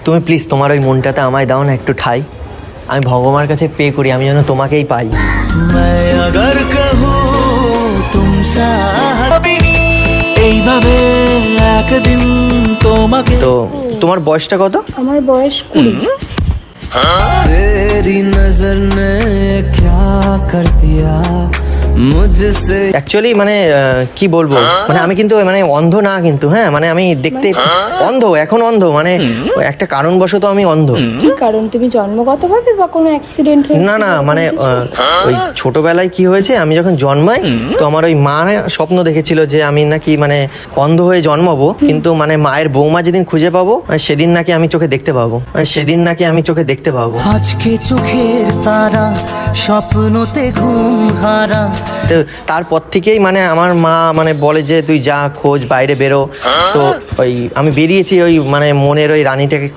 তুমি প্লিজ তোমার ওই মনটাতে আমায় দাও না একটু ঠাই। আমি ভগবানের কাছে পে করি আমি যেন তোমাকেই পাই। এইভাবে একদিন তোমাকে। তো তোমার বয়সটা কত? আমার বয়স 20। तेरी नजर ने क्या कर दिया मुझसे। অ্যাকচুয়ালি মানে কি বলবো, মানে আমি কিন্তু মানে অন্ধ না কিন্তু, হ্যাঁ মানে আমি দেখতে অন্ধ, এখন অন্ধ, মানে একটা কারণবশত আমি অন্ধ। কি কারণ? তুমি জন্মগতভাবে বা কোনো অ্যাক্সিডেন্ট হয়েছে? না না মানে ওই ছোটবেলায় কি হয়েছে, আমি যখন জন্মাই তো আমার ওই মা স্বপ্ন দেখেছিল যে আমি নাকি মানে অন্ধ হয়ে জন্মাবো, কিন্তু মানে মায়ের বৌমা যেদিন খুঁজে পাবো সেদিন নাকি আমি চোখে দেখতে পাবো, সেদিন নাকি আমি চোখে দেখতে পাবো। আজকে চোখের তারা স্বপ্নতে ঘুম হারা। তো তারপর থেকেই মানে আমার মা মানে বলে যে তুই যা খোঁজ বাইরে বেরো। তো ওই আমি বেরিয়েছি ওই মানে মনের ওই রানীটাকে